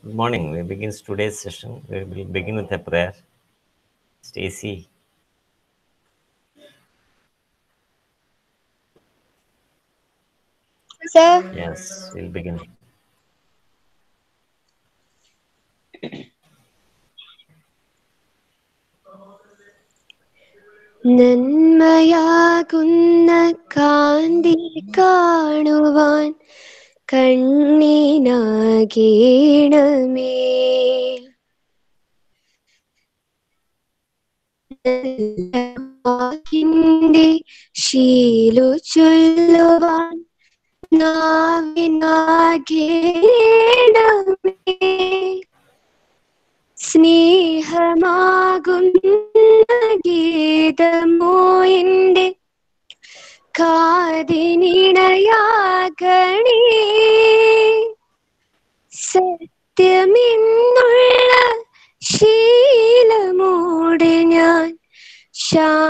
Good morning. We begin today's session. We will begin with a prayer. Stacy. Sir, Yes, we'll begin. നന്മയാകുന്ന കാന്തി കാണുവാൻ കണ്ണിനാകേണമേ. വാക്കിന്റെ ശീലു ചൊല്ലുവാൻ നാവിനാകേണമേ. സ്നേഹമാകുന്ന ഗീതമോ എൻ്റെ കാതിനിണയാകണേ. സത്യമെന്നുള്ള ശീലമോടെ ഞാൻ ശാന്തിയറിയണമേ.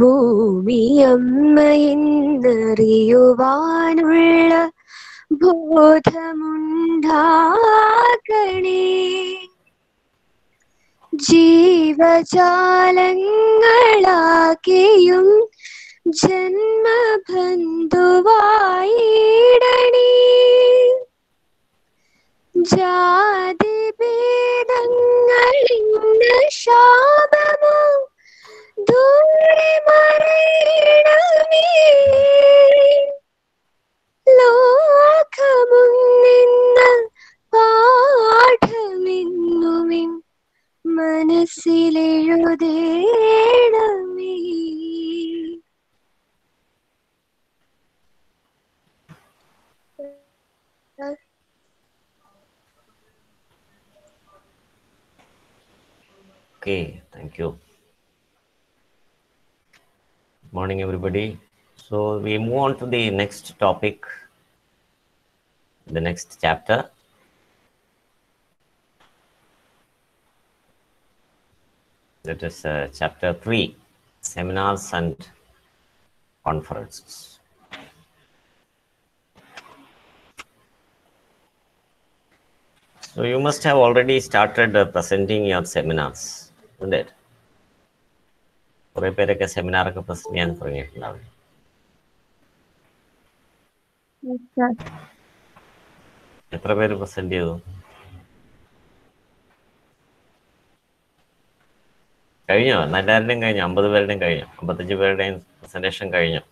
ഭൂമിയമ്മയെന്നറിയുവാനുള്ള ബോധമുണ്ടാകണേ. ജീവജാലങ്ങളാകെയും ജന്മബന്ധുവായിടണേ. ജാതിഭേദങ്ങളിന്ന ശാപമോ ദൂരെ മറയണമേ. ലോകമുന്നെന്ന പാഠമെന്നുമിൻ മനസ്സിലെഴുതേണമേ. Okay, thank you. Good morning, everybody. So we move on to the next topic, the next chapter. That is chapter 3, seminars and conferences. So you must have already started presenting your seminars, isn't it? കുറേ പേരൊക്കെ സെമിനാറൊക്കെ present ചെയ്യാൻ തുടങ്ങിയിട്ടുണ്ടാവും. എത്ര പേര് present ചെയ്തു? കഴിഞ്ഞോ? എല്ലാവരുടെയും കഴിഞ്ഞു? 50 പേരുടെയും കഴിഞ്ഞു? 55 പേരുടെയും പ്രസന്റേഷൻ കഴിഞ്ഞു?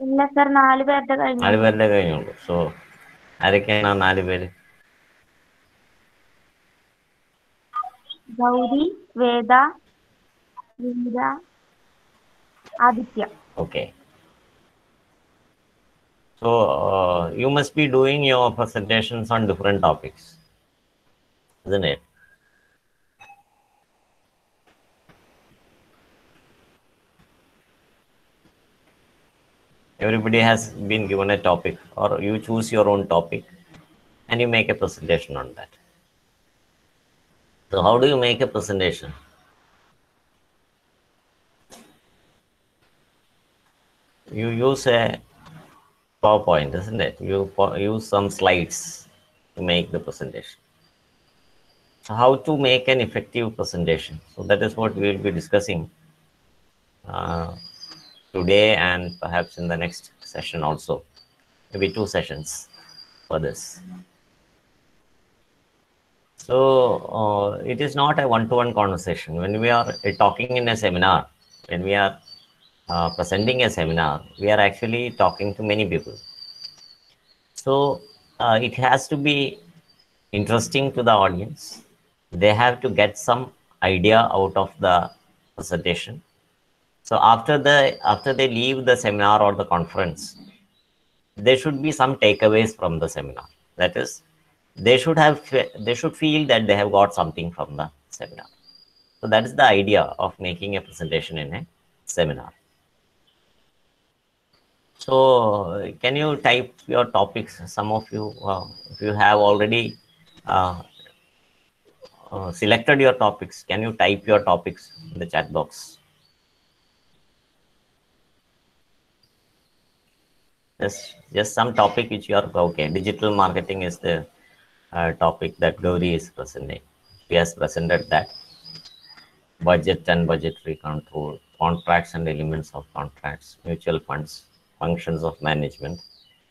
ഇല്ല സർ, 4 പേരുടെ കഴിഞ്ഞു. 4 പേരുടെ കഴിഞ്ഞുള്ളൂ. സോ ആരൊക്കെയാണ് ആ 4 പേര്? ഗൗരി, വേദ, വീര, Aditya. Okay. So you must be doing your presentations on different topics, isn't it? Everybody has been given a topic, or you choose your own topic and you make a presentation on that. So how do you make a presentation? You use a PowerPoint, isn't it? You use some slides to make the presentation. So how to make an effective presentation? So that is what we will be discussing today and perhaps in the next session also. Maybe 2 sessions for this. So it is not a one-to-one conversation. When we are talking in a seminar, when we are presenting a seminar, we are actually talking to many people. So it has to be interesting to the audience. They have to get some idea out of the presentation. So after they leave the seminar or the conference, there should be some takeaways from the seminar. That is, they should feel that they have got something from the seminar. So that is the idea of making a presentation in a seminar. So can you type your topics? Some of you, if you have already selected your topics, can you type your topics in the chat box? Just some topic which you are okay. Digital marketing is the topic that Gauri is presenting. She has presented that budget and budgetary control, contracts and elements of contracts, mutual funds, functions of management,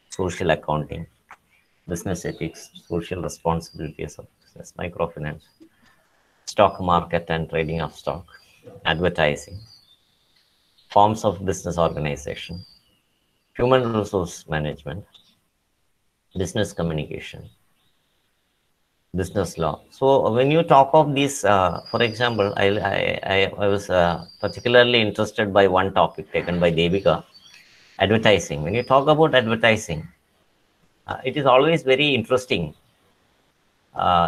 social accounting, business ethics, social responsibilities of business, microfinance, stock market and trading of stock, advertising, forms of business organization, human resource management, business communication, business law. So when you talk of these, for example, I was particularly interested by one topic taken by Devika, advertising. When you talk about advertising, it is always very interesting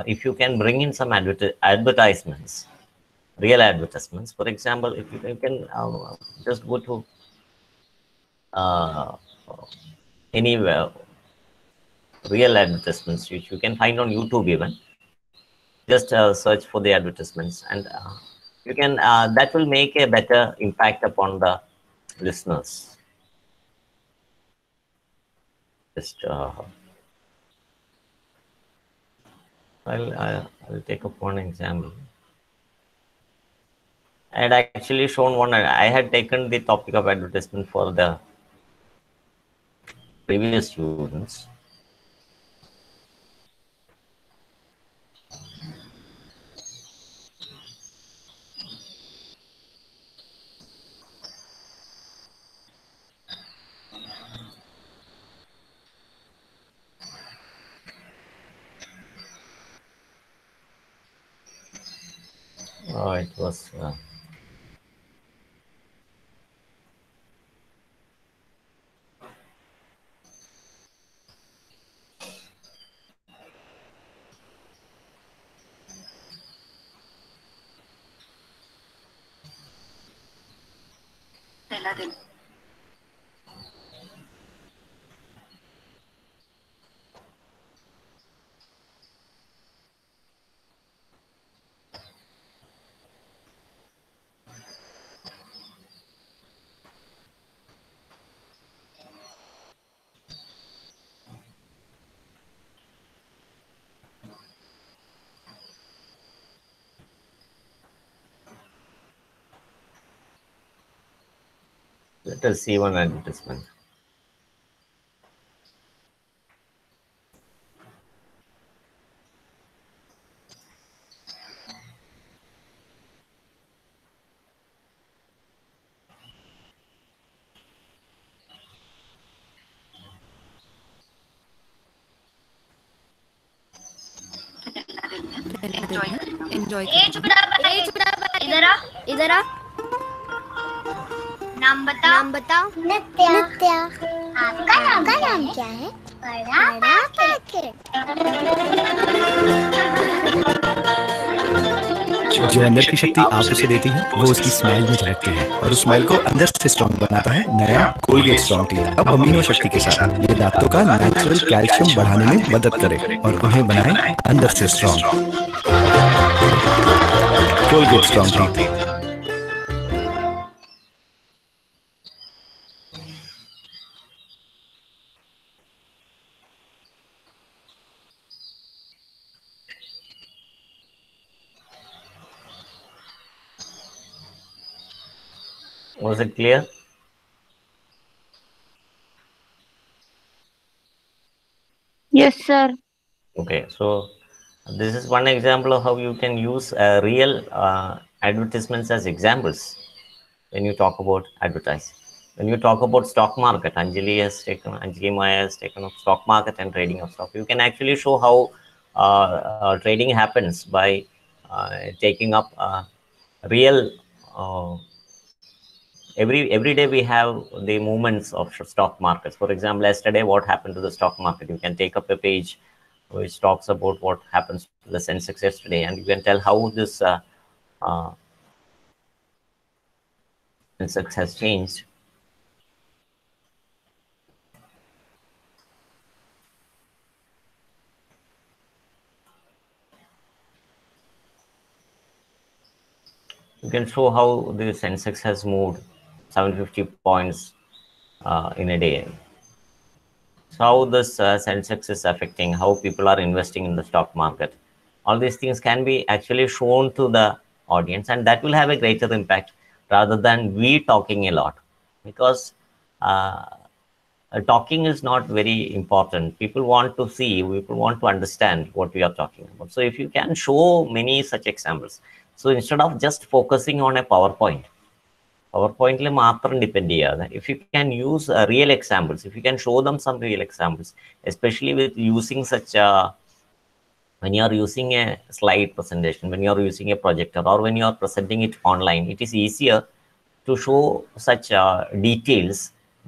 if you can bring in some advertisements, real advertisements. For example, if you can just go to uh, any real advertisements which you can find on YouTube even. Just search for the advertisements, and you can that will make a better impact upon the listeners. Just I'll take up one example. I had actually shown one. I had taken the topic of advertisement for the previous students. It was let us see one advertisement. Enjoy इधर आ इधर आ नाम बताओ नित्या आपका नाम क्या है बड़ा packet जो अंदर की शक्ति आप उसे देती है वो उसकी स्माइल में झलकती है और उस स्माइल को अंदर से स्ट्रॉन्ग बनाता है नया कोलगेट स्ट्रॉन्ग टीथ। अब अमीनो शक्ति के साथ ये दांतों का नेचुरल कैल्शियम बढ़ाने में मदद करे और उन्हें बनाए अंदर से strong. Colgate strong teeth. Was it clear? Yes, sir. Okay, so this is one example of how you can use real advertisements as examples when you talk about advertising. When you talk about stock market, Anjali Maya has taken up stock market and trading of stock. You can actually show how trading happens by taking up real. Every day we have the movements of stock markets. For example, yesterday what happened to the stock market? You can take up a page which talks about what happens to the Sensex yesterday, and you can tell how this Sensex has changed. You can show how the Sensex has moved 750 points in a day. how this Sensex is affecting, how people are investing in the stock market. All these things can be actually shown to the audience, and that will have a greater impact rather than we talking a lot, because talking is not very important. People want to see, people want to understand what we are talking about. So if you can show many such examples, so instead of just focusing on a PowerPoint, PowerPoint depend. If you can use real examples, if you can show them some real examples, especially with using such when you are using a slide presentation, when you are using a projector, or when you are presenting it online, it is easier to show such details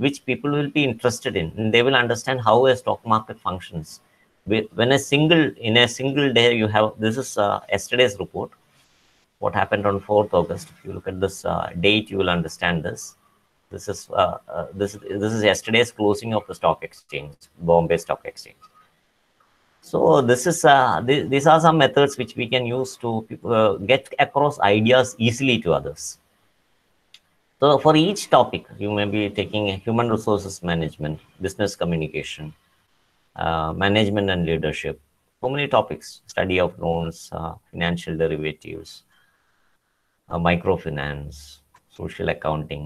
which people will be interested in, and they will understand how a stock market functions. When in a single day you have, this is yesterday's report, what happened on 4th August. If you look at this date, you will understand this. This is yesterday's closing of the stock exchange, Bombay Stock Exchange. So this is these are some methods which we can use to get across ideas easily to others. So for each topic, you may be taking human resources management, business communication, management and leadership, so many topics, study of loans, financial derivatives, microfinance, social accounting,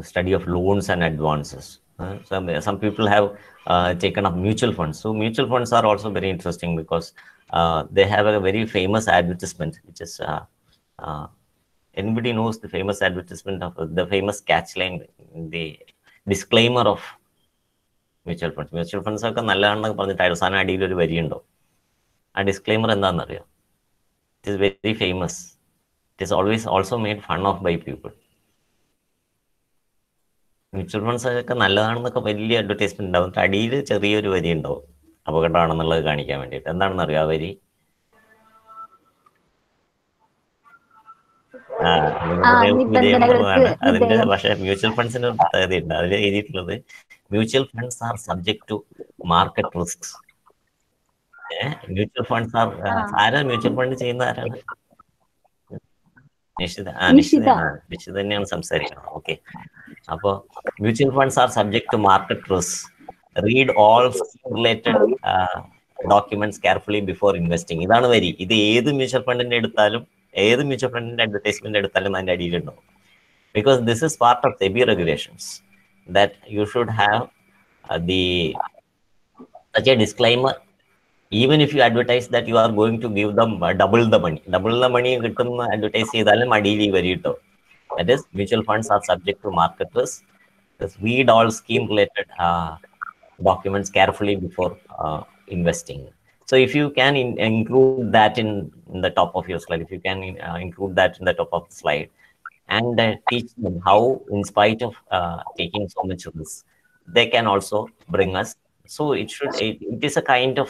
study of loans and advances. Some people have taken up mutual funds. So mutual funds are also very interesting because they have a very famous advertisement, which is anybody knows the famous advertisement of the famous catch line, the disclaimer of mutual funds. Mutual funds ഒക്കെ നല്ലതാണെന്നൊക്കെ പറഞ്ഞിട്ട് അവസാനം അടിയിൽ ഒരു വരിയുണ്ടോ? ആ disclaimer എന്താണെന്നറിയോ? It is very famous. It is always also made fun of by people. Mutual funds ഒക്കെ നല്ലതാണെന്നൊക്കെ വലിയ advertisement ഉണ്ടാവും, അടിയിൽ ചെറിയൊരു വരി ഉണ്ടാവും അപകടമാണെന്നുള്ളത് കാണിക്കാൻ വേണ്ടിയിട്ട്. എന്താണെന്ന് അറിയോ ആ വരി? വിജയമാണ് അതിന്റെ. പക്ഷെ മ്യൂച്വൽ ഫണ്ട്സിന് ഒരു പ്രത്യേകതയുണ്ട്. അതിൽ എഴുതിയിട്ടുള്ളത് mutual funds are subject to market risks. Mutual funds are, ആരാ മ്യൂച്വൽ ഫണ്ട് ചെയ്യുന്ന ആരാണ്? നിശ്ചിത തന്നെയാണ് സംസാരിക്കുന്നത്. ഓക്കെ, അപ്പോൾ mutual funds are subject to market risk. Read all related documents carefully before investing. ഇതാണ് വരി. ഇത് ഏത് മ്യൂച്വൽ ഫണ്ടിന്റെ എടുത്താലും, ഏത് മ്യൂച്വൽ ഫണ്ടിന്റെ അഡ്വർടൈസ്മെന്റ് എടുത്താലും അതിന്റെ അടിയിലുണ്ടാവും. Because this is part of SEBI regulations that you should have such a disclaimer. Even if you advertise that you are going to give them double the money കിട്ടുന്ന അഡ്വർടൈസ് ചെയ്താലും അടിയിൽ വരി കിട്ടും. That is, mutual funds are subject to market risk. Read all scheme related documents carefully before investing. So if you can include that in the top of your slide, if you can include that in the top of the slide, and teach them how, in spite of taking so much risk, they can also bring us. So it is a kind of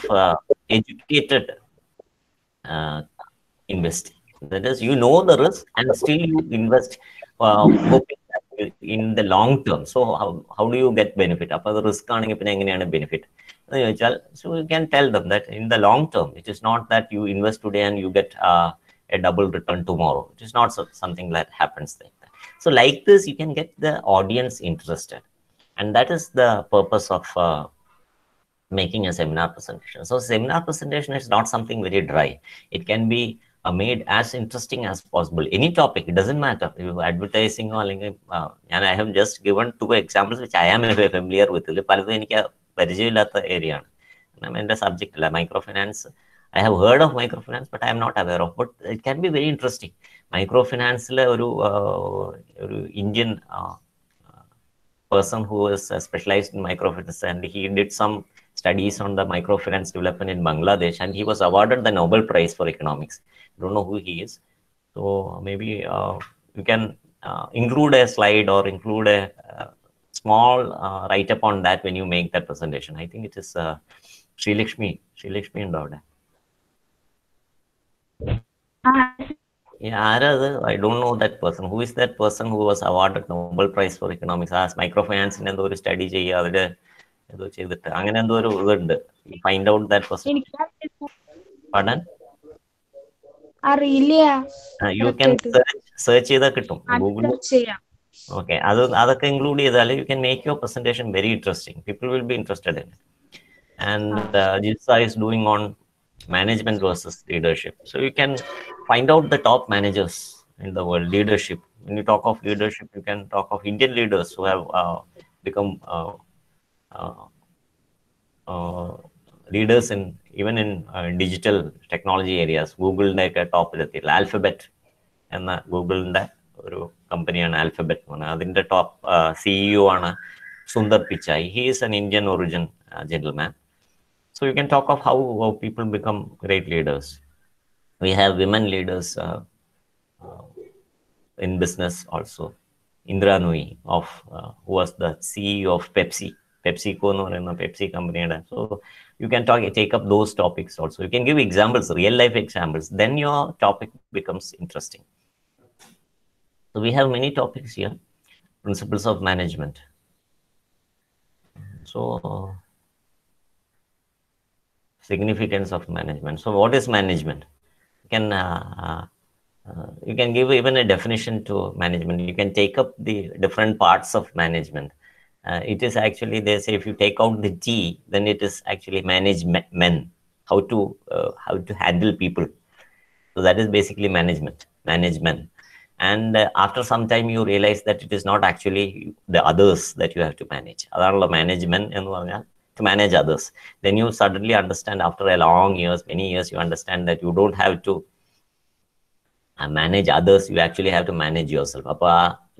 educated investing. That is, you know the risk and still you invest hoping that in the long term. So how do you get benefit? Appo the risk aanengil pinne enganeyana benefit? So you can tell them that in the long term, it is not that you invest today and you get a double return tomorrow. It is not something that happens like that. So like this, you can get the audience interested, and that is the purpose of making a seminar presentation. So seminar presentation is not something very dry. It can be made as interesting as possible. Any topic, it doesn't matter. You advertising or and I have just given 2 examples which I am familiar with. പലതും എനിക്ക് പരിചയമില്ലാത്ത area ആണ്. എൻ്റെ subject അല്ല microfinance. I have heard of microfinance, but I am not aware of. But it can be very interesting. Microfinance ഒരു Indian person who is specialized in microfinance, and he did some studies on the microfinance development in Bangladesh, and he was awarded the Nobel Prize for economics. I don't know who he is. So maybe you can include a slide or include a small write-up on that when you make that presentation. I think it is Srilakshmi Ndavde. Yeah, I don't know that person. Who is that person who was awarded Nobel Prize for economics? As microfinance in a study find out that person. Pardon? You can search Google. Okay, അതൊക്കെ include ചെയ്താൽ you can make your presentation very interesting. People will be interested in it. And Jitsa is doing on management versus leadership. So you can find out the top managers in the world, leadership. When you talk of leadership, you can talk of Indian leaders who have become uh, uh, leaders in even in digital technology areas. Google ടോപ്പിലെത്തിയില്ല. Alphabet എന്ന ഗൂഗിളിന്റെ ഒരു കമ്പനിയാണ് alphabet എന്ന് പറഞ്ഞാൽ. അതിന്റെ top CEO ആണ് Sundar Pichai. He is an Indian origin gentleman. So you can talk of how people become great leaders. We have women leaders in business also. Indra Nui who was the CEO of Pepsi. PepsiCo എന്ന് പറയുന്ന Pepsi കമ്പനിയുടെ. So you can take up those topics also. You can give examples, real life examples. Then your topic becomes interesting. So we have many topics here. Principles of management. So significance of management. So what is management? You can give even a definition to management. You can take up the different parts of management. It is actually, they say, if you take out the T, then it is actually management, how to handle people. So that is basically management. And after some time you realize that it is not actually the others that you have to manage. Adala management to manage others. Then you suddenly understand, after a many years, you understand that you don't have to manage others, you actually have to manage yourself. Appa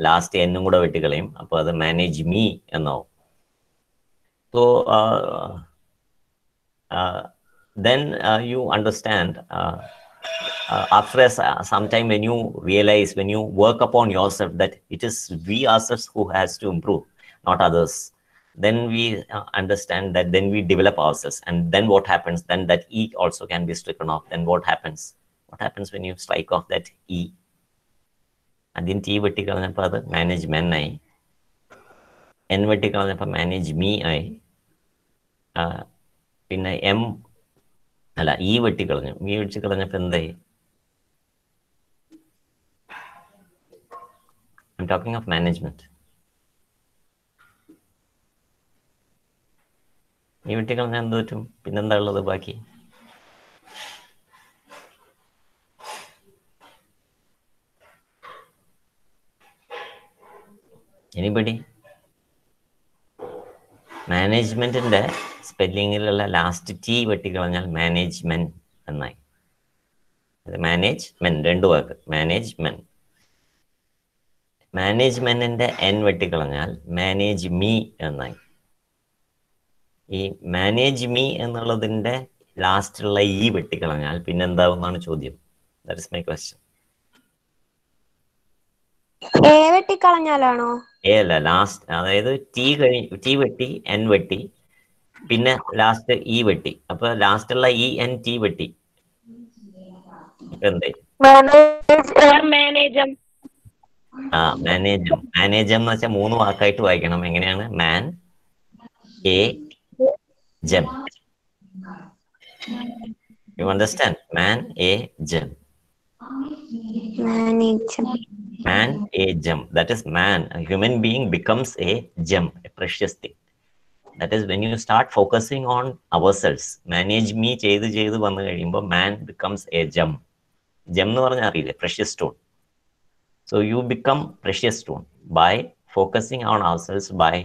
last ennum kuda vettikaleyum, appo adu manage me enno. So then you understand after some time, when you realize, when you work upon yourself, that it is we ourselves who has to improve, not others, then we understand that then we develop ourselves. And then what happens, then that E also can be stricken off. Then what happens when you strike off that E? അതിന് T വെട്ടിക്കളഞ്ഞപ്പോൾ അത് management ആയി. N വെട്ടിക്കളഞ്ഞപ്പോൾ manage me ആയി. പിന്നെ E വെട്ടിക്കളഞ്ഞു. Me വെട്ടിക്കളഞ്ഞപ്പോൾ എന്തായി? I'm talking of management. ഈ വെട്ടിക്കളഞ്ഞാൽ എന്ത് പറ്റും? പിന്നെന്താ ഉള്ളത് ബാക്കി? എനിബഡി? മാനേജ്മെന്റിന്റെ സ്പെല്ലിങ്ങിലുള്ള ലാസ്റ്റ് T വെട്ടിക്കളഞ്ഞാൽ മാനേജ്മെന്റ് എന്നായി. മാനേജ്മെന്റ്, രണ്ടു വാക്ക്, മാനേജ്മെന്റ്. മാനേജ്മെന്റിന്റെ N വെട്ടിക്കളഞ്ഞാൽ മാനേജ് മീ എന്നായി. ഈ മാനേജ് മീ എന്നുള്ളതിന്റെ ലാസ്റ്റുള്ള E വെട്ടിക്കളഞ്ഞാൽ പിന്നെന്താവുന്നാണ് ചോദ്യം. That is my question. വെട്ടിക്കളഞ്ഞാലാണോ? അല്ല, ലാസ്റ്റ്, അതായത് T വെട്ടി, N വെട്ടി, പിന്നെ ലാസ്റ്റ് E വെട്ടി. അപ്പൊ ലാസ്റ്റുള്ള ENT വെട്ടി. എന്തായി? മാനേജം എന്ന് വെച്ചാൽ 3 വാക്കായിട്ട് വായിക്കണം. എങ്ങനെയാണ്? Man a jam. You understand? Man a jam. Man a gem. That is, man, a human being becomes a gem, a precious thing. That is, when you start focusing on ourselves, manage me ചെയ്ത് വന്നു കഴിയുമ്പോൾ man becomes a gem. Gem എന്ന് പറഞ്ഞാൽ അറിയില്ലേ? Precious stone. So you become precious stone by focusing on ourselves, by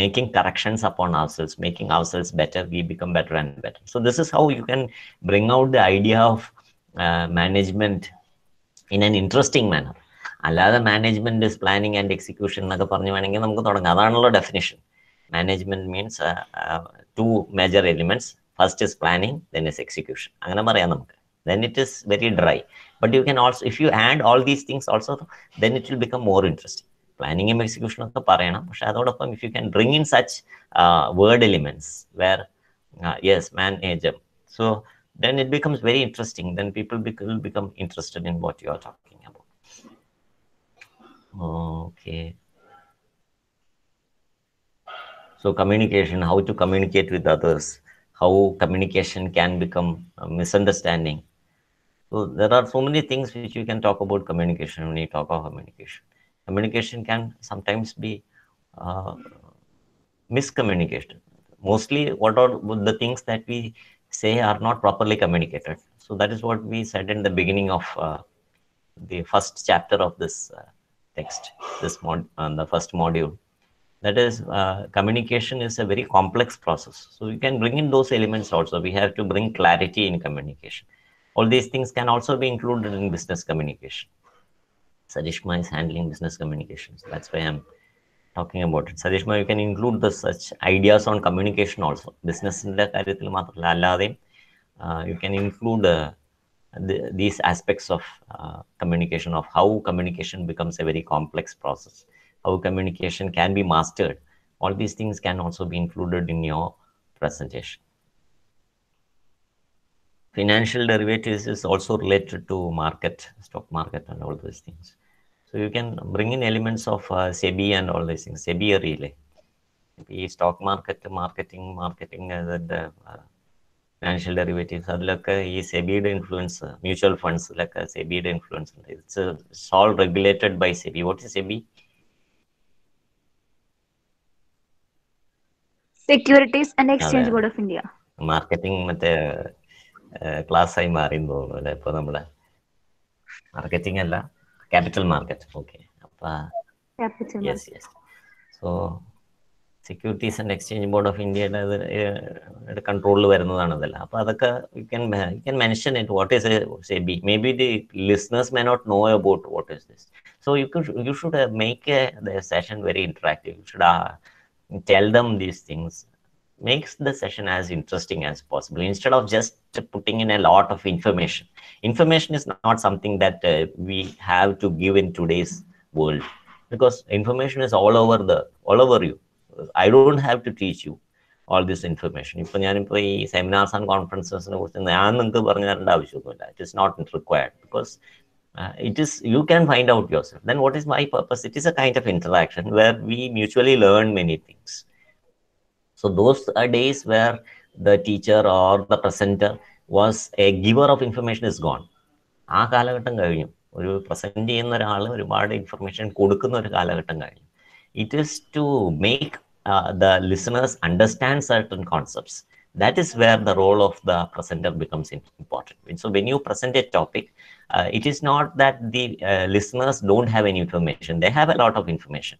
making corrections upon ourselves, making ourselves better. We become better and better. So this is how you can bring out the idea of management in an interesting manner. അല്ലാതെ management is planning and execution എന്നൊക്കെ പറഞ്ഞു വേണമെങ്കിൽ നമുക്ക് തുടങ്ങാം. അതാണല്ലോ definition. Management means 2 major elements. First is planning, then is execution. അങ്ങനെ പറയാം നമുക്ക്. Then it is very dry. But you can also, if you add all these things also, then it will become more interesting. Planning and execution ഒക്കെ പറയണം. പക്ഷെ അതോടൊപ്പം if you can bring in such word elements where yes, managem, so then it becomes very interesting. Then people will become interested in what you are talking about. Okay. So communication, how to communicate with others, how communication can become a misunderstanding. So there are so many things which you can talk about communication when you talk of communication. Communication can sometimes be miscommunication. Mostly, what are the things that we say are not properly communicated. So that is what we said in the beginning of the first chapter of this text, the first module. That is, communication is a very complex process. So you can bring in those elements also. We have to bring clarity in communication. All these things can also be included in business communication. Sadishma is handling business communications. That's why I'm talking about it. Sadishma, you can include the such ideas on communication also. Business in the you can include these aspects of communication, of how communication becomes a very complex process, how communication can be mastered. All these things can also be included in your presentation. Financial derivatives is also related to market, stock market, and all those things. So you can bring in elements of SEBI and all these things. SEBI really. The stock market, marketing, the financial derivatives, adilakka ee SEBI influence, mutual funds like SEBI influence. It's all regulated by SEBI. What is SEBI? Securities and Exchange Board of India. Marketing മറ്റേ ക്ലാസ്സായി മാറിയെന്ന് തോന്നുന്നു അല്ലെ ഇപ്പൊ നമ്മുടെ marketing അല്ല capital market. Okay, അപ്പൊ yes yes. So securities and exchange board of ഇന്ത്യയുടെ കൺട്രോളിൽ വരുന്നതാണ് ഇതെല്ലാം. അപ്പോൾ അതൊക്കെ you can mention it what is SEBI. May be the listeners may not know about what is this. So you should make the session very interactive. You should tell them these things. Makes the session as interesting as possible instead of just putting in a lot of information. Information is not something that we have to give in today's world, because information is all over you. I don't have to teach you all this information. Ipo ഞാനിപ്പോ ഈ seminars and കോൺഫറൻസസിനെ കുറിച്ച് ഞാൻ നിങ്ങൾക്ക് പറഞ്ഞു തരേണ്ട ആവശ്യമൊന്നുമില്ല. It is not required, because it is, you can find out yourself. Then what is my purpose? It is a kind of interaction where we mutually learn many things. So those are days where the teacher or the presenter was a giver of information is gone. ആ കാലഘട്ടം കഴിഞ്ഞു. ഒരു present ചെയ്യുന്ന ഒരാൾ ഒരുപാട് information കൊടുക്കുന്ന ഒരു കാലഘട്ടം കഴിഞ്ഞു. It is to make the listeners understand certain concepts. That is where the role of the presenter becomes important. So when you present a topic, it is not that the listeners don't have any information. They have a lot of information.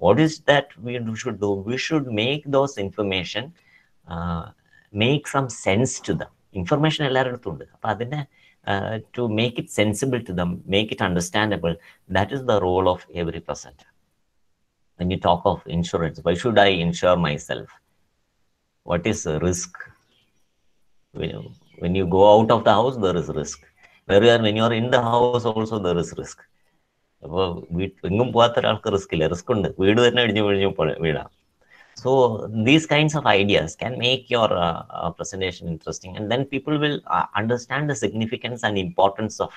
What is that we should do? We should make those information make some sense to them. Information എല്ലാവരുടെ ഉണ്ട്. അപ്പം അതിനെ to make it sensible to them, make it understandable, that is the role of every presenter. When you talk of insurance, why should I insure myself? What is risk? When you go out of the house, there is risk. When you are in the house also, there is risk. അപ്പോൾ എങ്ങും പോകാത്ത ഒരാൾക്ക് risk ഇല്ല. Risk ഉണ്ട്, വീട് തന്നെ ഇടിഞ്ഞു വീഴാം. So these kinds of ideas can make your presentation interesting, and then people will understand the significance and importance of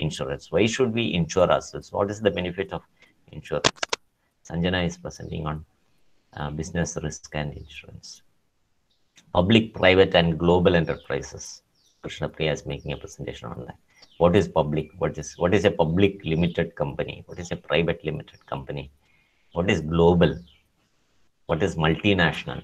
insurance. Why should we insure ourselves? What is the benefit of insurance? Sanjana is presenting on business risk and insurance. Public, private, and global enterprises. Krishna Priya is making a presentation on that. What is public? What is a public limited company? What is a private limited company? What is global? What is multinational?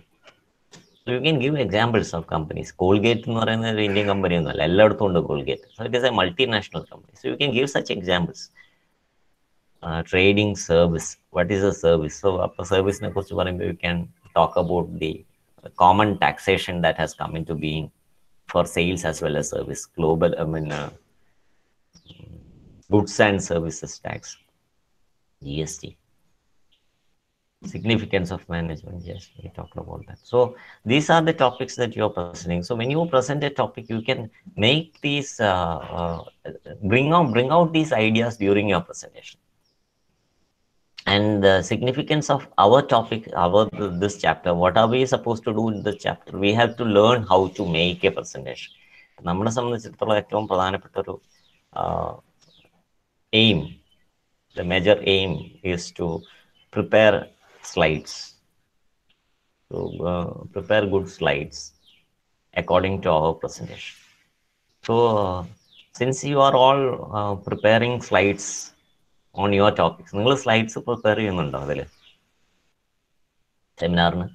So you can give examples of companies. Colgate എന്ന് പറയുന്ന ഒരു Indian company ഒന്നുമല്ല, എല്ലായിടത്തും ഉണ്ട് Colgate. So it is a multinational company. So you can give such examples. Trading service. What is a service? So a service ne kurichu parayumbo you can talk about the common taxation that has come into being for sales as well as service. Global, goods and services tax, GST. Significance of management, yes, we talked about that. So these are the topics that you are presenting. So when you present a topic, you can make these bring out these ideas during your presentation. And the significance of our topic, this chapter, what are we supposed to do in this chapter? We have to learn how to make a presentation. നമ്മളെ സംബന്ധിച്ചിടത്തോളം ഏറ്റവും പ്രധാനപ്പെട്ട ഒരു aim, the major aim is to prepare slides, to prepare good slides according to our presentation. So since you are all preparing slides on your topics. നിങ്ങൾ slides prepare ചെയ്യുന്നുണ്ടോ അതിൽ സെമിനാറിന്?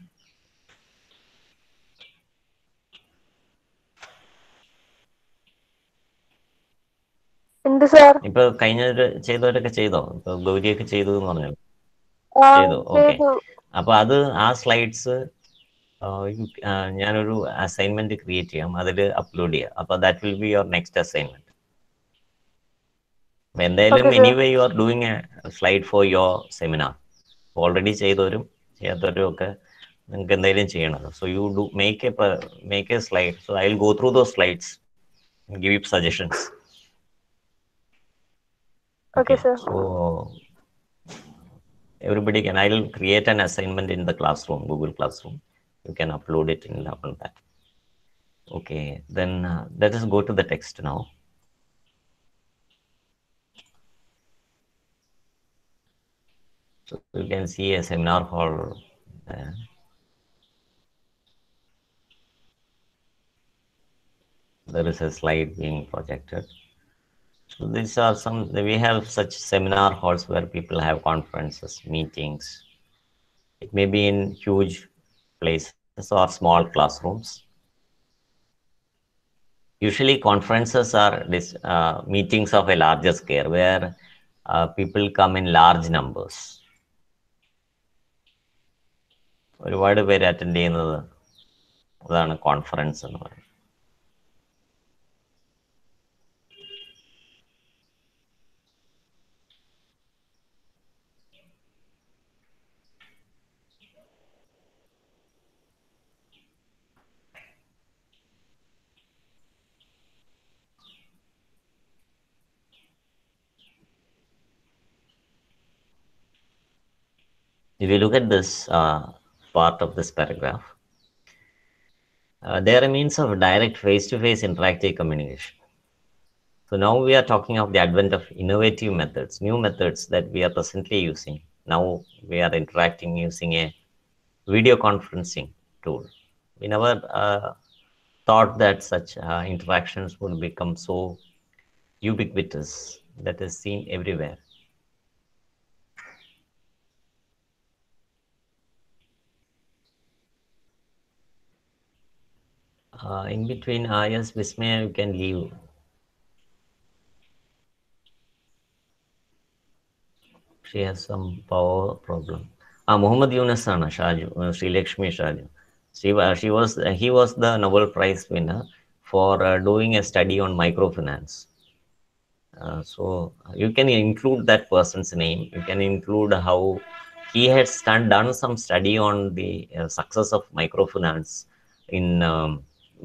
ഇപ്പൊ കഴിഞ്ഞ ചെയ്തവരൊക്കെ ചെയ്തോ? ഇപ്പൊ ഗൗരിയൊക്കെ ചെയ്തു എന്ന് പറഞ്ഞു. ചെയ്തു, ഓക്കെ. അപ്പൊ അത് ആ സ്ലൈഡ്സ് ഞാനൊരു അസൈൻമെന്റ് ക്രിയേറ്റ് ചെയ്യാം, അതിൽ അപ്ലോഡ് ചെയ്യാം. അപ്പൊ that will be your next assignment. എന്തായാലും anyway you are doing a slide for your seminar. Already ചെയ്തവരും ചെയ്യാത്തവരും ഒക്കെ നിങ്ങൾക്ക് എന്തെങ്കിലും ചെയ്യണം. So you do make a slide. So I will go through those slides and give you suggestions. Okay, sir. So everybody can, I will create an assignment in the classroom, Google Classroom. You can upload it in that. Okay, then let us go to the text now. So you can see a seminar hall there. There is a slide being projected. So these are some, we have such seminar halls where people have conferences, meetings. It may be in huge places or small classrooms. Usually conferences are meetings of a larger scale where people come in large numbers. ഒരുപാട് പേര് attend ചെയ്യുന്നത് അതാണ് conference എന്ന് പറയുന്നത്. If you look at this part of this paragraph, there are means of direct face-to-face interactive communication. So now we are talking of the advent of innovative methods, new methods that we are presently using. Now we are interacting using a video conferencing tool. We never thought that such interactions would become so ubiquitous, that is seen everywhere. In between, yes, Vismaya, you can leave. She has some power problem. Muhammad Yunus Sana Shaju, Sri Lakshmi Shaju. He was the Nobel Prize winner for doing a study on microfinance. So you can include that person's name. You can include how he has done some study on the success of microfinance in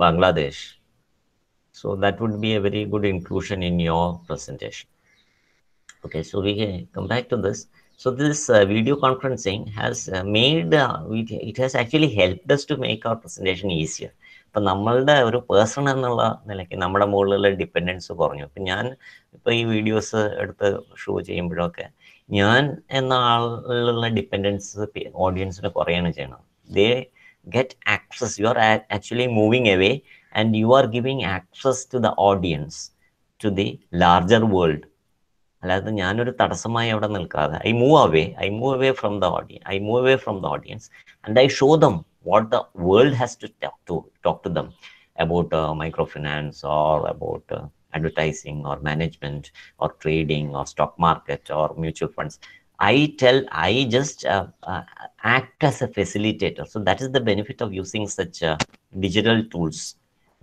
Bangladesh. So that would be a very good inclusion in your presentation. Okay, so we can come back to this. So this video conferencing has made, it has actually helped us to make our presentation easier. ഇപ്പം നമ്മളുടെ ഒരു person എന്നുള്ള നിലയ്ക്ക് നമ്മുടെ മുകളിലുള്ള dependence കുറഞ്ഞു. ഇപ്പം ഞാൻ ഇപ്പോൾ ഈ വീഡിയോസ് എടുത്ത് ഷോ ചെയ്യുമ്പോഴൊക്കെ ഞാൻ എന്ന ആളിലുള്ള ഡിപ്പെൻഡൻസ് ഓഡിയൻസിന് കുറയാണ് ചെയ്യണം. They get access, you are actually moving away and you are giving access to the audience, to the larger world. അല്ലാതെ ഞാനൊരു തടസ്സമായി അവിടെ നിൽക്കാതെ I move away from the audience and I show them what the world has to talk to them about microfinance or about advertising or management or trading or stock market or mutual funds. I just act as a facilitator. So that is the benefit of using such digital tools.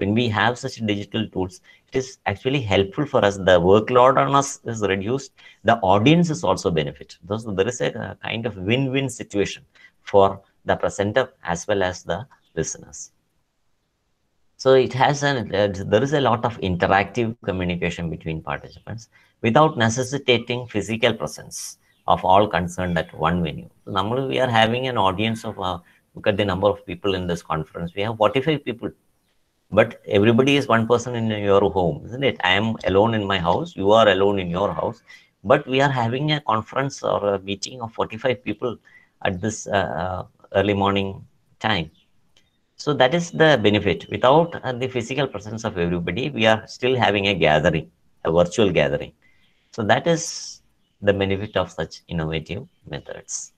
When we have such digital tools, it is actually helpful for us. The workload on us is reduced. The audience is also benefit. There is a kind of win-win situation for the presenter as well as the listeners. So it has there is a lot of interactive communication between participants without necessitating physical presence of all concerned at one venue. So normally we are having an audience of, look at the number of people in this conference. We have 45 people. But everybody is one person in your home, isn't it? I am alone in my house, you are alone in your house, but we are having a conference or a meeting of 45 people at this early morning time. So that is the benefit. Without the physical presence of everybody, we are still having a gathering, a virtual gathering. So that is the benefit of such innovative methods.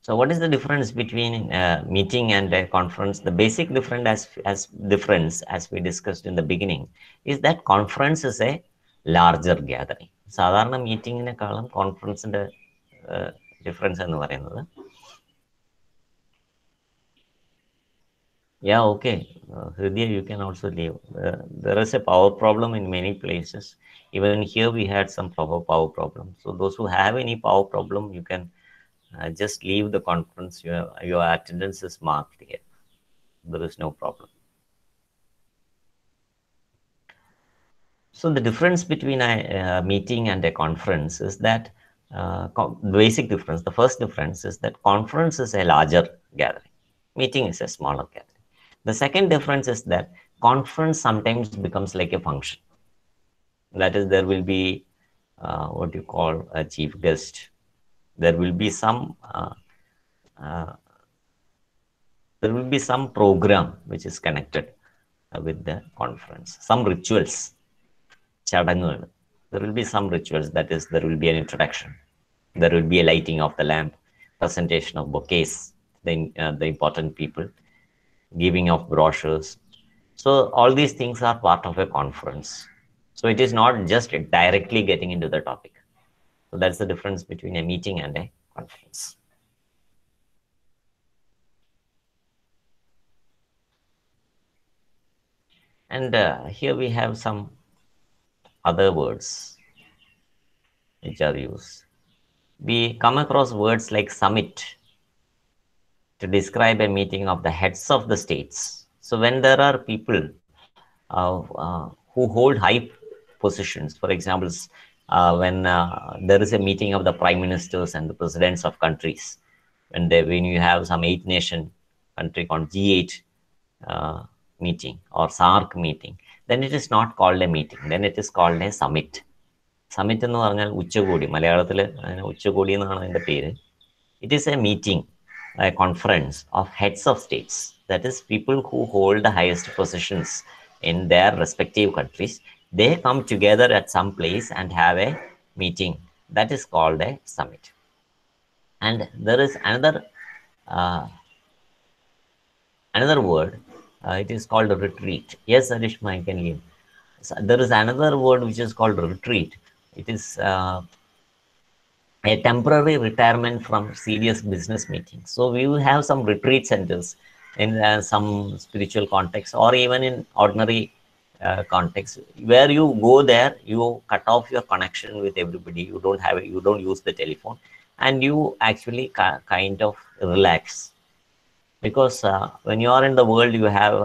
So what is the difference between a meeting and a conference? The basic difference as we discussed in the beginning is that conference is a larger gathering. സാധാരണ മീറ്റിങ്ങിനെക്കാളും കോൺഫറൻസിന്റെ difference എന്ന് പറയുന്നത്, yeah, okay, Hridya, you can also leave. There is a power problem in many places. Even here we had some power problem. So those who have any power problem, you can just leave the conference. Your attendance is marked here. There is no problem. So the difference between a meeting and a conference is that basic difference. The first difference is that conference is a larger gathering. Meeting is a smaller gathering. The second difference is that conference sometimes becomes like a function. That is, there will be what you call a chief guest. There will be some program which is connected with the conference. Some rituals. There will be some rituals. That is, there will be an introduction. There will be a lighting of the lamp, presentation of bouquets, the important people, giving of brochures. So all these things are part of a conference. So it is not just directly getting into the topic. So that's the difference between a meeting and a conference. And here we have some other words which are used. We come across words like summit to describe a meeting of the heads of the states. So when there are people who hold high positions, for example, when there is a meeting of the prime ministers and the presidents of countries, when you have some 8-nation country called G8 meeting or SARC meeting, then it is not called a meeting, then it is called a summit. Summit എന്ന് പറഞ്ഞാൽ ഉച്ചകോടി, മലയാളത്തിൽ ഉച്ചകോടി എന്നാണ് അതിൻ്റെ പേര്. It is a meeting, a conference of heads of states. That is, people who hold the highest positions in their respective countries. They come together at some place and have a meeting. That is called a summit. And there is another word. It is called a retreat. Yes, Arishma, I can leave. So there is another word which is called retreat. It is a temporary retirement from serious business meetings. So we will have some retreat centers in some spiritual context, or even in ordinary context, where you go there, you cut off your connection with everybody. You don't use the telephone, and you actually kind of relax, because when you are in the world, you have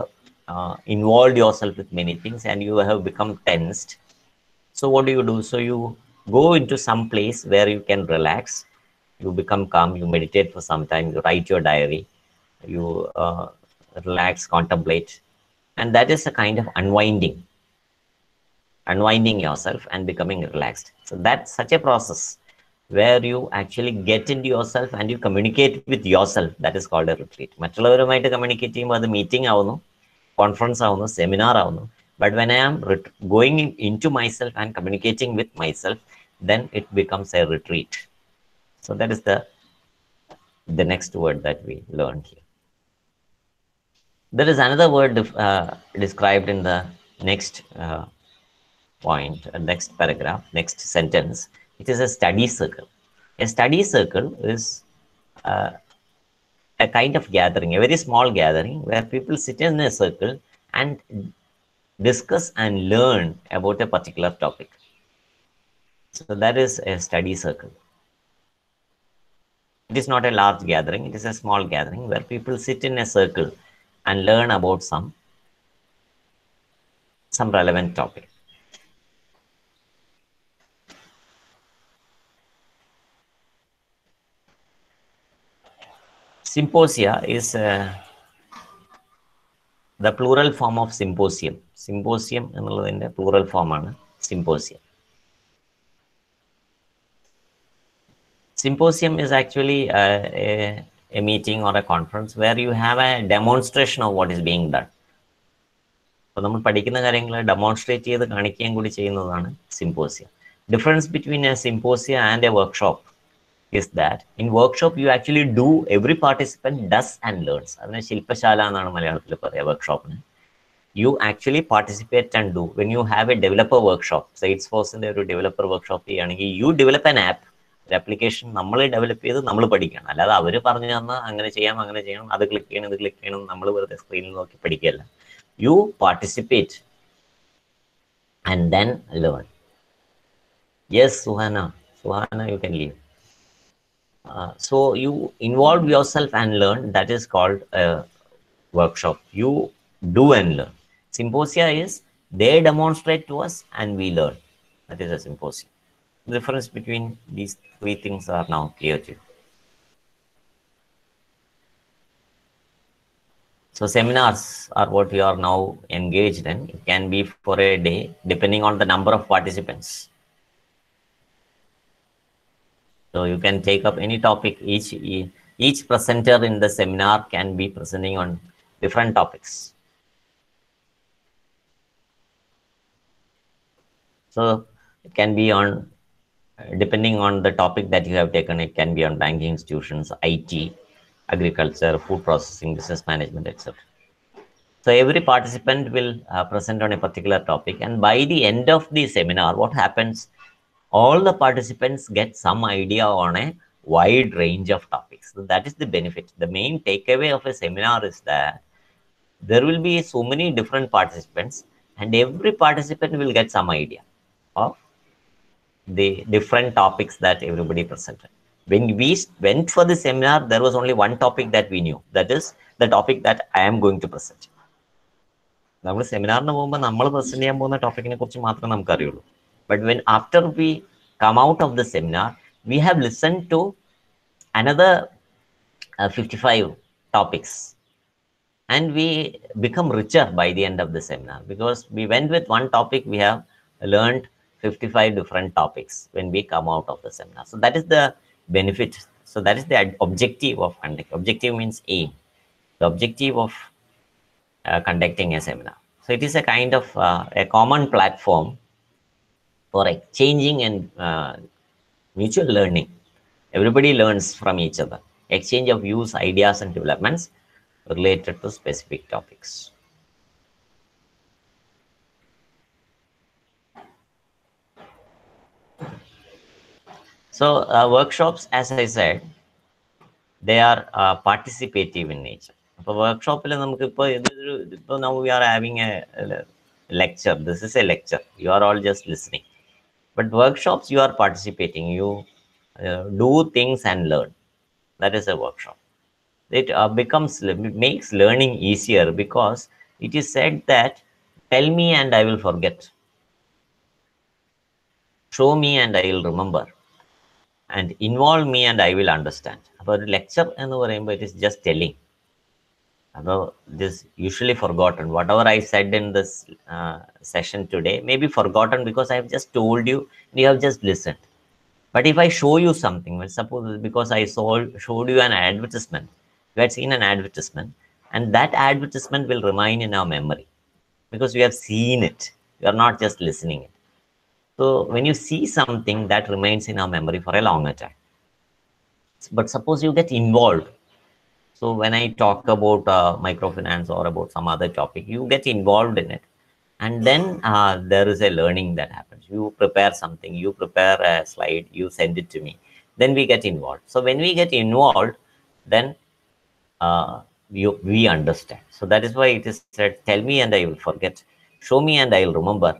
involved yourself with many things, and you have become tensed. So what do? So you go into some place where you can relax, you become calm, you meditate for some time, you write your diary, you relax, contemplate, and that is a kind of unwinding yourself and becoming relaxed. So that's such a process where you actually get into yourself and you communicate with yourself. That is called a retreat. മറ്റുള്ളവരുമായിട്ട് communicate ചെയ്യുമ്പോൾ അത് meeting ആവുന്നു, conference ആവുന്നു, seminar ആവുന്നു. But when I am going into myself and communicating with myself, then it becomes a retreat. So that is the next word that we learned here. There is another word described in the next point, next paragraph, next sentence. It is a study circle. A study circle is a kind of gathering, a very small gathering where people sit in a circle and discuss and learn about a particular topic. So that is a study circle. It is not a large gathering, it is a small gathering where people sit in a circle and learn about some relevant topic. Symposia is the plural form of symposium. Symposium എന്നുള്ളതിന്റെ plural form ആണ് symposium. Symposium is actually a meeting or a conference where you have a demonstration of what is being done. അപ്പോൾ നമ്മൾ പഠിക്കുന്ന കാര്യങ്ങൾ demonstrate ചെയ്ത് കാണിക്കുകയും കൂടി ചെയ്യുന്നതാണ് symposia. Difference between a symposia and a workshop is that in workshop you actually do, every participant does and learns. അതിനെ ശില്പശാല എന്നാണ് മലയാളത്തിൽ പറയുക വർക്ക്ഷോപ്പിന്. You actually participate and do. When you have a developer workshop, Salesforceന്റെ ഒരു developer workshop ചെയ്യുകയാണെങ്കിൽ you develop an app, ഒരു application നമ്മൾ develop ചെയ്ത് നമ്മൾ പഠിക്കണം. അല്ലാതെ അവർ പറഞ്ഞു തന്നാൽ അങ്ങനെ ചെയ്യാം അങ്ങനെ ചെയ്യണം, അത് ക്ലിക്ക് ചെയ്യണം ഇത് ക്ലിക്ക് ചെയ്യണം, നമ്മൾ വെറുതെ സ്ക്രീനിൽ നോക്കി പഠിക്കുകയല്ല. You participate and then learn. Yes, Suhana, you can leave. So you involve yourself and learn. That is called a workshop. You do and learn. Symposia is they demonstrate to us and we learn. That is a symposium. The difference between these three things are now clear to you. So seminars are what you are now engaged in. It can be for a day depending on the number of participants. So you can take up any topic. Each presenter in the seminar can be presenting on different topics. So it can be on, depending on the topic that you have taken, it can be on banking institutions, IT, agriculture, food processing, business management, etc. So every participant will present on a particular topic, and by the end of the seminar, what happens? All the participants get some idea on a wide range of topics. So that is the benefit. The main takeaway of a seminar is that there will be so many different participants, and every participant will get some idea of the different topics that everybody presented. When we went for the seminar, there was only one topic that we knew. That is the topic that I am going to present. നമ്മൾ സെമിനാറിന് പോകുമ്പോൾ നമ്മൾ present ചെയ്യാൻ പോകുന്ന ടോപ്പിക്കിനെ കുറിച്ച് മാത്രമേ നമുക്ക് അറിയുള്ളൂ. But when after we come out of the seminar, we have listened to another 55 topics, and we become richer by the end of the seminar, because we went with one topic, we have learned 55 different topics when we come out of the seminar. So that is the benefit. So that is the objective of conduct. Objective means aim. The objective of conducting a seminar. So it is a kind of a common platform for exchanging and mutual learning. Everybody learns from each other. Exchange of views, ideas, and developments related to specific topics. So workshops, as I said, they are participative in nature. For workshop, now we are having a lecture. This is a lecture. You are all just listening. But workshops, you are participating. You do things and learn. That is a workshop. It makes learning easier, because it is said that tell me and I will forget. Show me and I will remember. And involve me and I will understand. About lecture, it is just telling. This usually forgotten. Whatever I said in this session today may be forgotten because I have just told you and you have just listened. But if I show you something, well, suppose because I showed you an advertisement, you had seen an advertisement, and that advertisement will remain in our memory because you have seen it. You are not just listening it. So when you see something, that remains in our memory for a longer time. But suppose you get involved. So when I talk about microfinance or about some other topic, you get involved in it. And then there is a learning that happens. You prepare something, you prepare a slide, you send it to me. Then we get involved. So when we get involved, then we understand. So that is why it is said, tell me and I will forget. Show me and I will remember.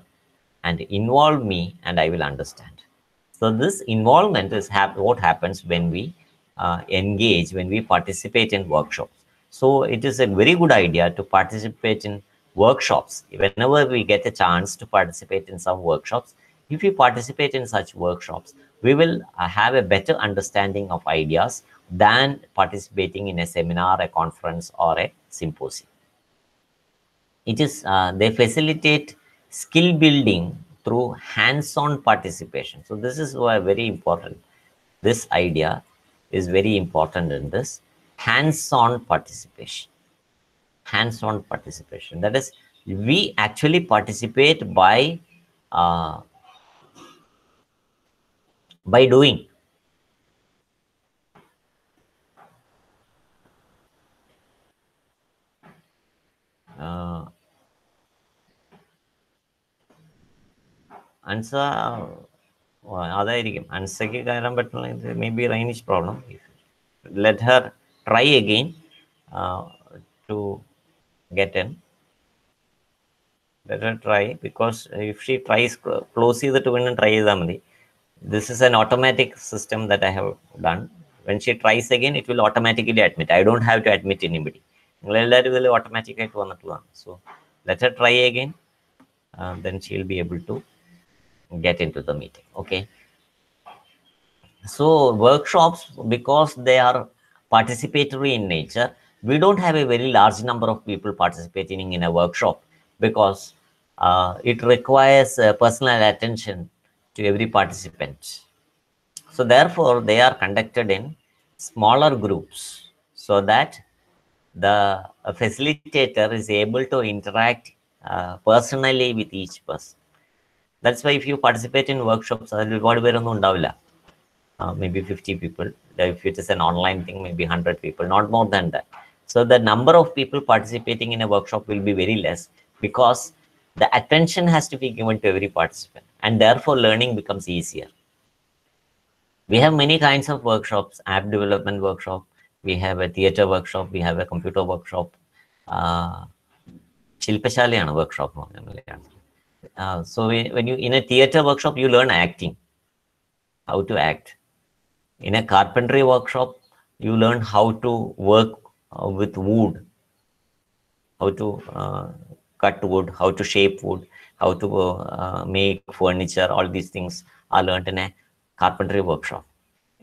And involve me and I will understand. So this involvement is what happens when we engage, when we participate in workshops. So it is a very good idea to participate in workshops. Whenever we get a chance to participate in some workshops, if we participate in such workshops, we will have a better understanding of ideas than participating in a seminar, a conference, or a symposium. It is they facilitate skill building through hands-on participation. So this is why very important. This idea is very important in this. hands-on participation. Hands-on participation. That is, we actually participate by doing. Answer അതായിരിക്കും അൻസയ്ക്ക് കയറാൻ പറ്റുന്ന maybe Rainish problem. Let her try again to get in. Let her try, because if she tries close ചെയ്തിട്ട് വീണ്ടും try ചെയ്താൽ മതി. This is an automatic system that I have done. When she tries again, it will automatically admit. I don't have to admit anybody. നിങ്ങളെല്ലാവരും ഇതിൽ automatic ആയിട്ട് വന്നിട്ടുള്ളതാണ്. So let her try again. Then she will be able to get into the meeting. Okay. So workshops, because they are participatory in nature, we don't have a very large number of people participating in a workshop, because it requires personal attention to every participant. So therefore, they are conducted in smaller groups, so that the facilitator is able to interact personally with each person. That's why if you participate in workshops, maybe 50 people. If it is an online thing, maybe 100 people, not more than that. So the number of people participating in a workshop will be very less, because the attention has to be given to every participant, and therefore learning becomes easier. We have many kinds of workshops: app development workshop, we have a theater workshop, we have a computer workshop, Shilpashaliyana workshop. So when you in a theater workshop, you learn acting, how to act. In a carpentry workshop, you learn how to work with wood, how to cut wood, how to shape wood, how to make furniture. All these things are learned in a carpentry workshop.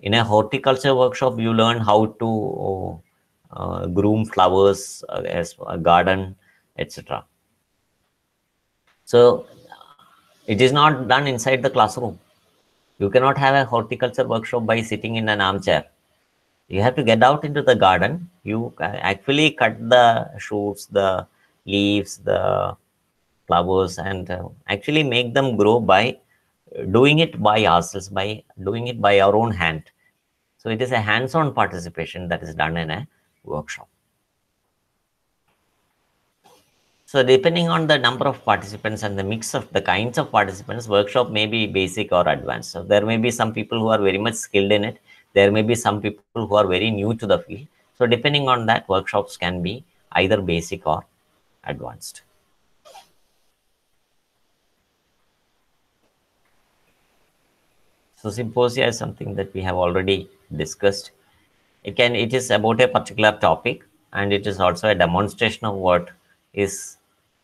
In a horticulture workshop, you learn how to groom flowers as a garden, etc. So it is not done inside the classroom. You cannot have a horticulture workshop by sitting in an armchair. You have to get out into the garden. You actually cut the shoots, the leaves, the flowers, and actually make them grow by doing it by ourselves, by doing it by our own hand. So it is a hands-on participation that is done in a workshop. So depending on the number of participants and the mix of the kinds of participants, workshop may be basic or advanced. So there may be some people who are very much skilled in it. There may be some people who are very new to the field. So depending on that, workshops can be either basic or advanced. So symposia is something that we have already discussed. It is about a particular topic, and it is also a demonstration of what is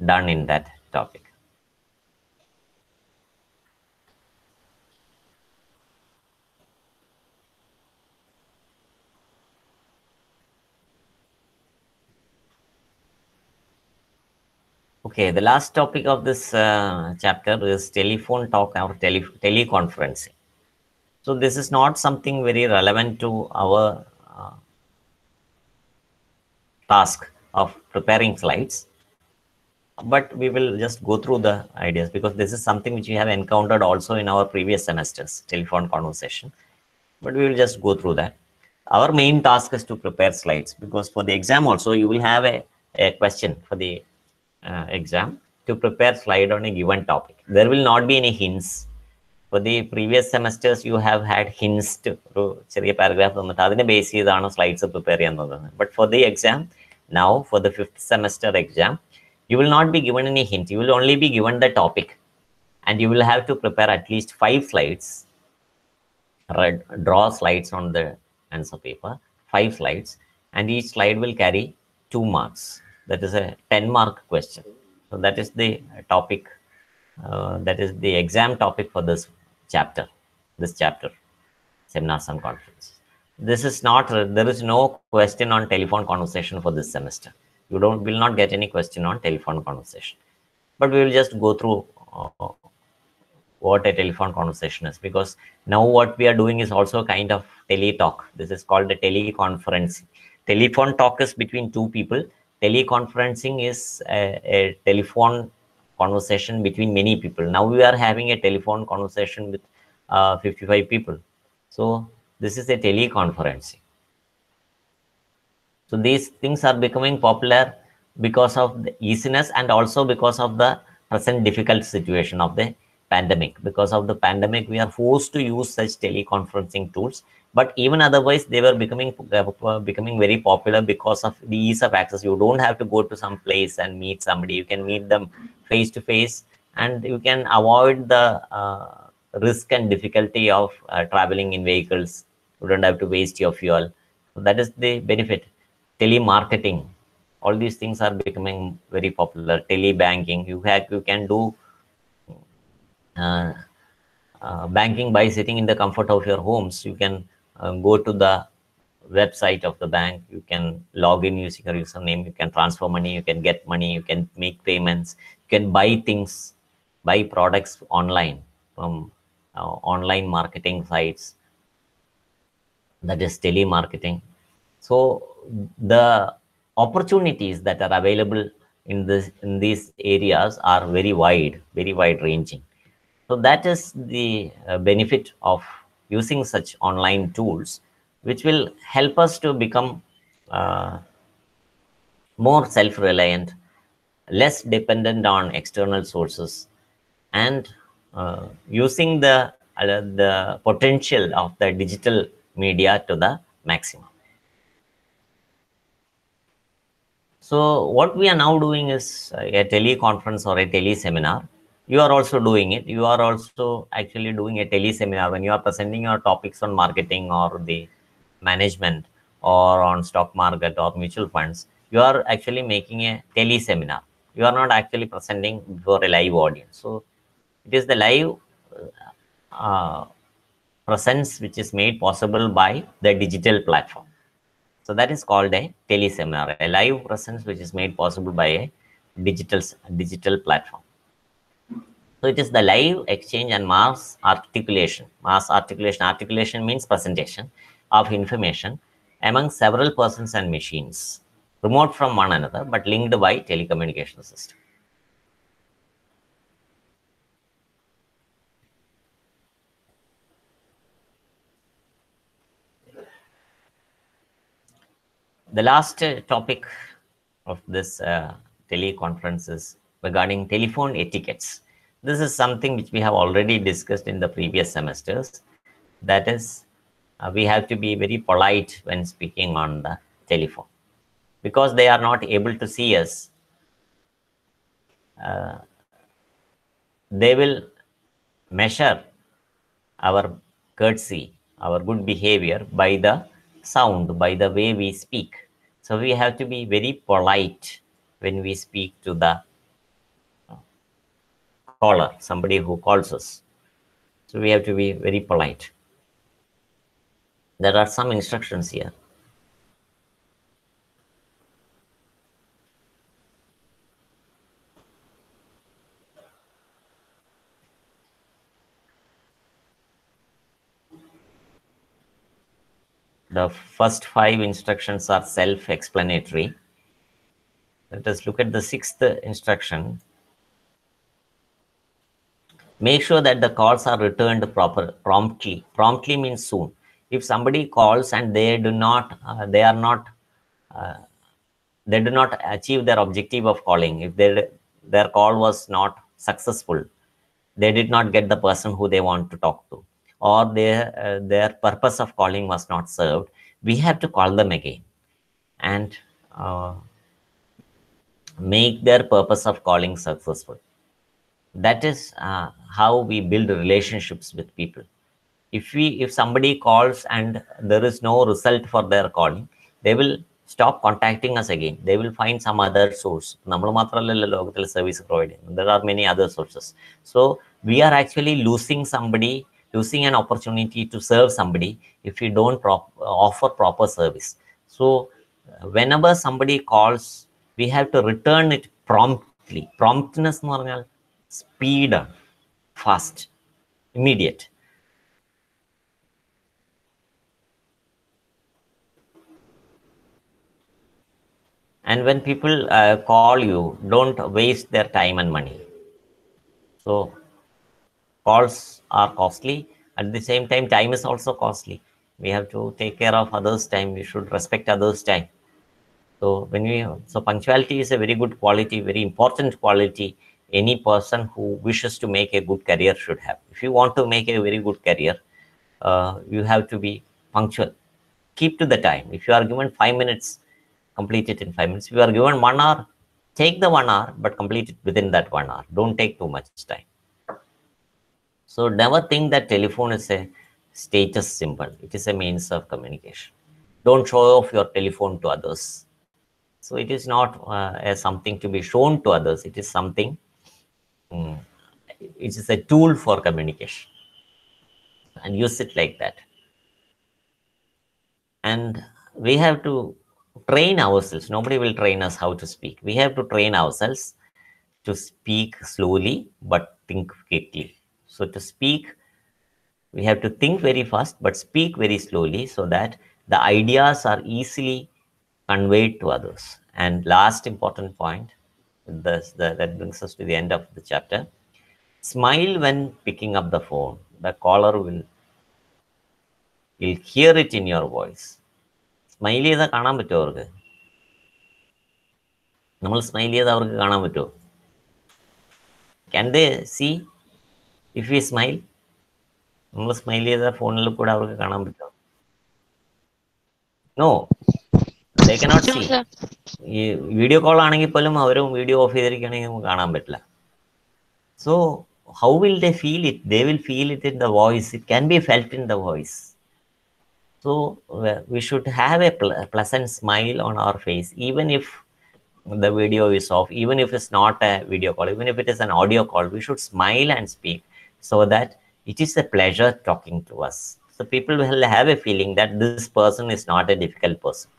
done in that topic. Okay, the last topic of this chapter is telephone talk or teleconferencing. So this is not something very relevant to our task of preparing slides, but we will just go through the ideas, because this is something which we have encountered also in our previous semesters, telephone conversation. But we will just go through that. Our main task is to prepare slides, because for the exam also you will have a question for the exam to prepare slide on a given topic. There will not be any hints. For the previous semesters, you have had hints to paragraph base slides prepare. But for the exam, now for the 5th semester exam, you will not be given any hint. You will only be given the topic, and you will have to prepare at least 5 slides. Draw slides on the answer paper, 5 slides, and each slide will carry 2 marks. That is a 10-mark question. So that is the topic. That is the exam topic for this chapter. Seminars and conferences. This is not. There is no question on telephone conversation for this semester. You will not get any question on telephone conversation. But we will just go through what a telephone conversation is, because now what we are doing is also kind of tele talk. This is called a teleconference. Telephone talk is between two people. Teleconferencing is a telephone conversation between many people. Now we are having a telephone conversation with 55 people. So this is a teleconferencing. So these things are becoming popular because of the easiness and also because of the present difficult situation of the pandemic. Because of the pandemic, we are forced to use such teleconferencing tools. But even otherwise, they were becoming very popular because of the ease of access. You don't have to go to some place and meet somebody. You can meet them face to face, and you can avoid the risk and difficulty of traveling in vehicles. You don't have to waste your fuel. So that is the benefit. Telemarketing, all these things are becoming very popular. Telebanking, you can do uh, banking by sitting in the comfort of your homes. You can go to the website of the bank, you can log in using your username, you can transfer money, you can get money, you can make payments, you can buy things, buy products online from online marketing sites. That is telemarketing. So the opportunities that are available in these areas are very wide ranging. So that is the benefit of using such online tools, which will help us to become uh, more self-reliant, less dependent on external sources, and using the potential of the digital media to the maximum. So what we are now doing is a teleconference or a tele-seminar. You are also doing it. You are also actually doing a tele-seminar when you are presenting your topics on marketing or the management or on stock market or mutual funds. You are actually making a tele-seminar. You are not actually presenting before a live audience. So it is the live uh, presence which is made possible by the digital platform. So that is called a teleseminar, a live presence which is made possible by a digital platform. So it is the live exchange and mass articulation. Articulation means presentation of information among several persons and machines, remote from one another but linked by telecommunication system. The last topic of this teleconference is regarding telephone etiquettes. This is something which we have already discussed in the previous semesters. That is, we have to be very polite when speaking on the telephone. Because they are not able to see us, they will measure our courtesy, our good behavior by the sound, by the way we speak. So we have to be very polite when we speak to the caller, somebody who calls us. So we have to be very polite. There are some instructions here. The first 5 instructions are self-explanatory. Let us look at the 6th instruction. Make sure that the calls are returned promptly. Promptly means soon. If somebody calls and they do not achieve their objective of calling, if their call was not successful, they did not get the person who they want to talk to, or their purpose of calling was not served, we have to call them again and make their purpose of calling successful. That is how we build relationships with people. If somebody calls and there is no result for their calling, they will stop contacting us again. They will find some other source. Service providing, there are many other sources. So we are actually losing an opportunity to serve somebody if we don't offer proper service. So whenever somebody calls, we have to return it promptly. Promptness എന്ന് പറഞ്ഞാൽ speed, fast, immediate. And when people call you, don't waste their time and money. So calls are costly. At the same time, time is also costly. We have to take care of others' time. We should respect others' time. So punctuality is a very good quality, very important quality any person who wishes to make a good career should have. If you want to make a very good career, you have to be punctual. Keep to the time. If you are given 5 minutes, complete it in 5 minutes. If you are given 1 hour, take the 1 hour, but complete it within that 1 hour. Don't take too much time. So never think that telephone is a status symbol. It is a means of communication. Don't show off your telephone to others. So it is not as something to be shown to others. It is something, it is a tool for communication, and use it like that. And we have to train ourselves. Nobody will train us how to speak. We have to train ourselves to speak slowly but think quickly. So to speak, we have to think very fast but speak very slowly, so that the ideas are easily conveyed to others. And last important point, that brings us to the end of the chapter. Smile when picking up the phone. The caller will hear it in your voice. Smile ചെയ്താൽ കാണാൻ പറ്റുമോ അവർക്ക്? നമ്മൾ smile ചെയ്താൽ അവർക്ക് കാണാൻ പറ്റുമോ? Can they see if we smile? നമ്മൾ സ്മൈൽ ചെയ്താൽ ഫോണിൽ കൂടെ അവർക്ക് കാണാൻ പറ്റുമോ? No, they cannot see. ഈ വീഡിയോ കോൾ ആണെങ്കിൽ പോലും അവരും വീഡിയോ ഓഫ് ചെയ്തിരിക്കുകയാണെങ്കിൽ നമുക്ക് കാണാൻ പറ്റില്ല. So how will they feel it? They will feel it in the voice. It can be felt in the voice. So we should have a pleasant smile on our face, even if the video is off, even if it's not a video call, even if it is an audio call. We should smile and speak, so that it is a pleasure talking to us. So people will have a feeling that this person is not a difficult person.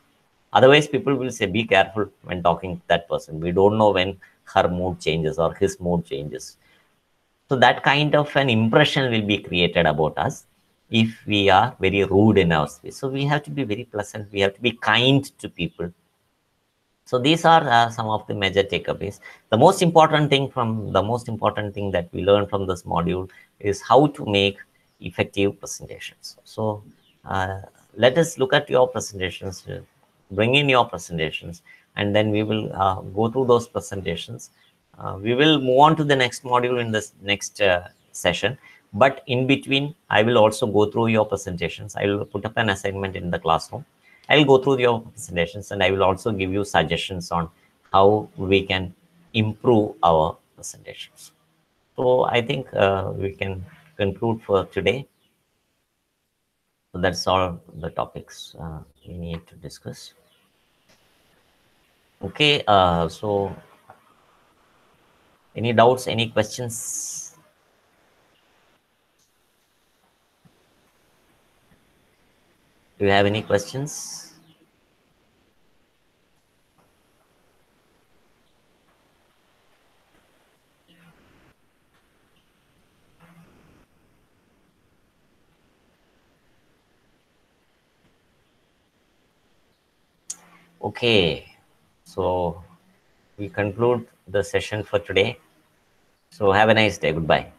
Otherwise, people will say, be careful when talking to that person. We don't know when her mood changes or his mood changes. So that kind of an impression will be created about us if we are very rude in our speech. So we have to be very pleasant. We have to be kind to people. So these are some of the major takeaways. The most important thing that we learn from this module is how to make effective presentations. So let us look at your presentations. Bring in your presentations, and then we will go through those presentations. We will move on to the next module in this next session. But in between, I will also go through your presentations. I will put up an assignment in the classroom. I will go through your presentations, and I will also give you suggestions on how we can improve our presentations. So I think we can conclude for today. So that's all the topics we need to discuss. Okay, so any doubts, any questions? Do you have any questions? Okay, so we conclude the session for today. So have a nice day. Goodbye.